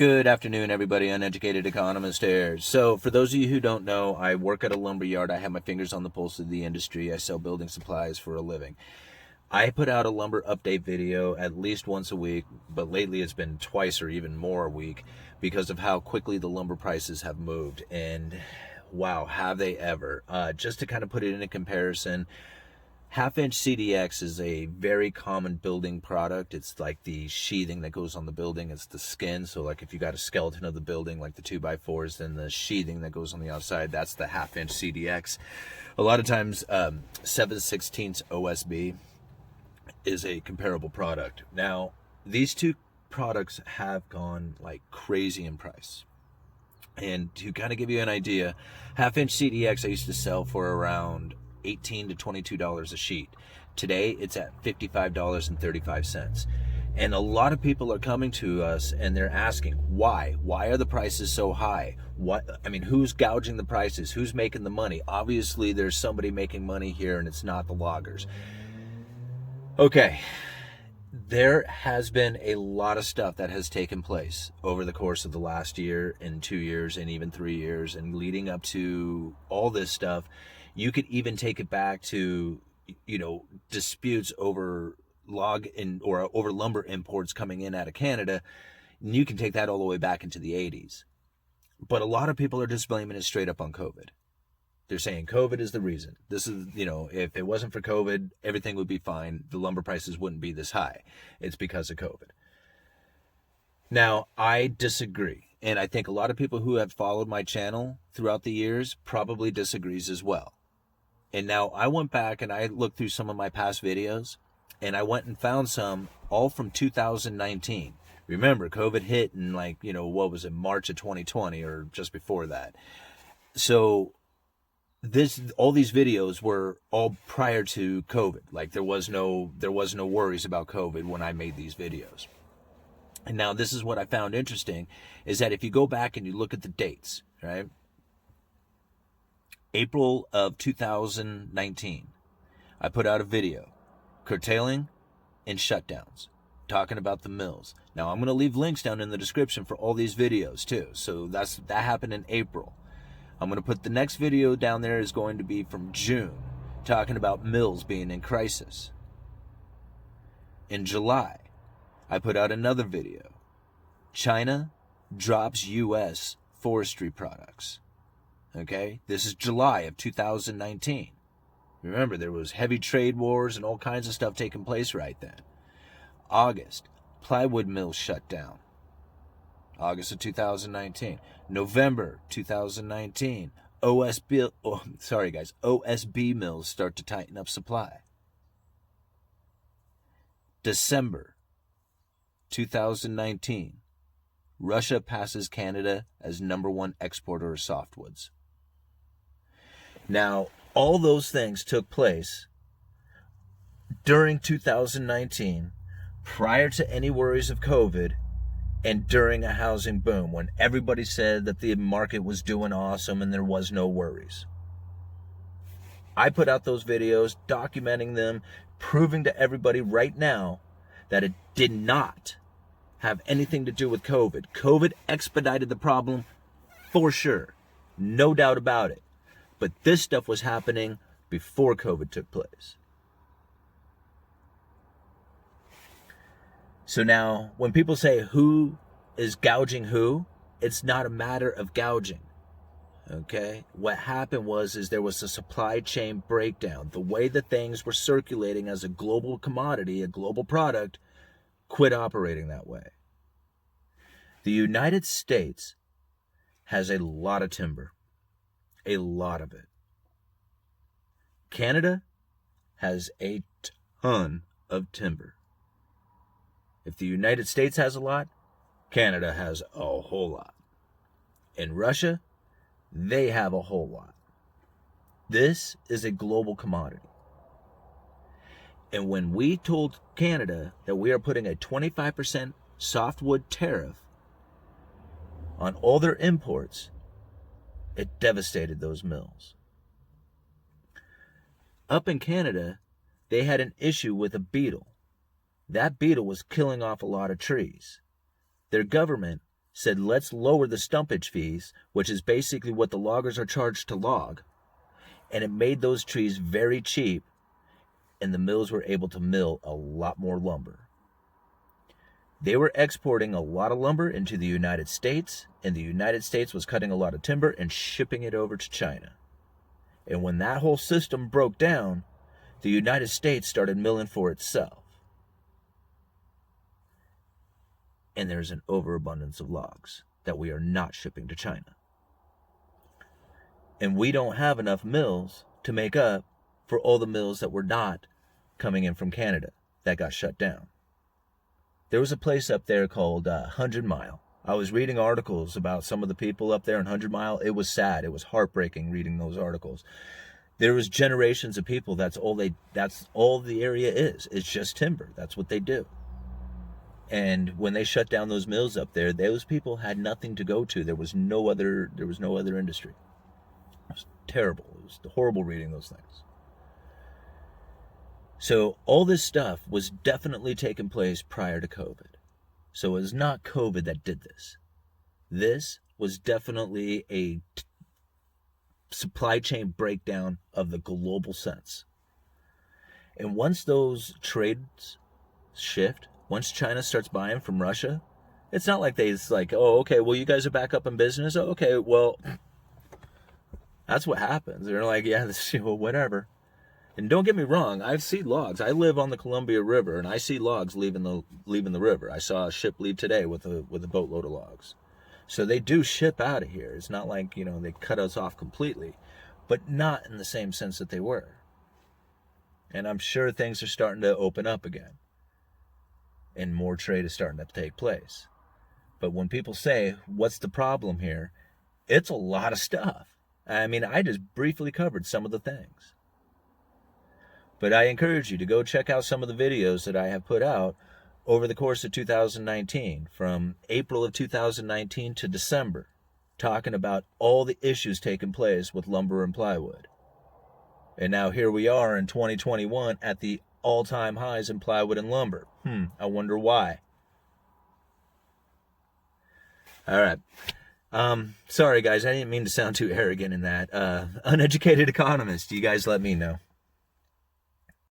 Good afternoon, everybody. Uneducated Economist here. So, for those of you who don't know, I work at a lumber yard. I have my fingers on the pulse of the industry. I sell building supplies for a living. I put out a lumber update video at least once a week, but lately it's been twice or even more a week because of how quickly the lumber prices have moved. And wow, have they ever. Just to kind of put it in a comparison, half-inch CDX is a very common building product. It's like the sheathing that goes on the building. It's the skin. So like if you got a skeleton of the building, like the 2x4s, then the sheathing that goes on the outside, that's the half-inch CDX. A lot of times, 7/16 OSB is a comparable product. Now, these two products have gone like crazy in price. And to kind of give you an idea, half-inch CDX I used to sell for around $18 to $22 a sheet. Today it's at $55.35. And a lot of people are coming to us and they're asking why are the prices so high? Who's gouging the prices? Who's making the money? Obviously there's somebody making money here, and it's not the loggers. Okay, there has been a lot of stuff that has taken place over the course of the last year and 2 years and even 3 years, and leading up to all this stuff. You could even take it back to, disputes over over lumber imports coming in out of Canada. And you can take that all the way back into the 80s. But a lot of people are just blaming it straight up on COVID. They're saying COVID is the reason. This is, if it wasn't for COVID, everything would be fine. The lumber prices wouldn't be this high. It's because of COVID. Now, I disagree. And I think a lot of people who have followed my channel throughout the years probably disagrees as well. And now I went back and I looked through some of my past videos, and I went and found some all from 2019. Remember, COVID hit in March of 2020 or just before that. So all these videos were all prior to COVID. Like there was no worries about COVID when I made these videos. And now this is what I found interesting, is that if you go back and you look at the dates, right? April of 2019, I put out a video curtailing and shutdowns, talking about the mills. Now I'm going to leave links down in the description for all these videos too. So that happened in April. I'm going to put the next video down there is going to be from June, talking about mills being in crisis. In July, I put out another video. China drops U.S. forestry products. Okay, this is July of 2019. Remember, there was heavy trade wars and all kinds of stuff taking place right then. August, plywood mills shut down. August of 2019. November 2019, OSB mills start to tighten up supply. December 2019, Russia passes Canada as #1 exporter of softwoods. Now, all those things took place during 2019, prior to any worries of COVID, and during a housing boom when everybody said that the market was doing awesome and there was no worries. I put out those videos documenting them, proving to everybody right now that it did not have anything to do with COVID. COVID expedited the problem for sure. No doubt about it. But this stuff was happening before COVID took place. So now, when people say who is gouging who, it's not a matter of gouging. Okay? What happened is there was a supply chain breakdown. The way that things were circulating as a global commodity, a global product, quit operating that way. The United States has a lot of timber. A lot of it. Canada has a ton of timber. If the United States has a lot, Canada has a whole lot. In Russia, they have a whole lot. This is a global commodity. And when we told Canada that we are putting a 25% softwood tariff on all their imports, it devastated those mills. Up in Canada, they had an issue with a beetle. That beetle was killing off a lot of trees. Their government said, let's lower the stumpage fees, which is basically what the loggers are charged to log. And it made those trees very cheap, and the mills were able to mill a lot more lumber. They were exporting a lot of lumber into the United States, and the United States was cutting a lot of timber and shipping it over to China. And when that whole system broke down, the United States started milling for itself. And there's an overabundance of logs that we are not shipping to China. And we don't have enough mills to make up for all the mills that were not coming in from Canada that got shut down. There was a place up there called 100 Mile. I was reading articles about some of the people up there in 100 Mile. It was sad. It was heartbreaking reading those articles. There was generations of people. That's all the area is. It's just timber. That's what they do. And when they shut down those mills up there, those people had nothing to go to. There was no other industry. It was terrible. It was horrible reading those things. So all this stuff was definitely taking place prior to COVID. So it was not COVID that did this. This was definitely a supply chain breakdown of the global sense. And once those trades shift, once China starts buying from Russia, it's not like it's like, oh, okay, well, you guys are back up in business. Oh, okay, well, that's what happens. They're like, yeah, well, whatever. And don't get me wrong, I've seen logs. I live on the Columbia River, and I see logs leaving the river. I saw a ship leave today with a boatload of logs. So they do ship out of here. It's not like, they cut us off completely, but not in the same sense that they were. And I'm sure things are starting to open up again, and more trade is starting to take place. But when people say, what's the problem here? It's a lot of stuff. I mean, I just briefly covered some of the things. But I encourage you to go check out some of the videos that I have put out over the course of 2019, from April of 2019 to December, talking about all the issues taking place with lumber and plywood. And now here we are in 2021 at the all-time highs in plywood and lumber. I wonder why. All right. Sorry, guys, I didn't mean to sound too arrogant in that. Uneducated Economist, you guys let me know.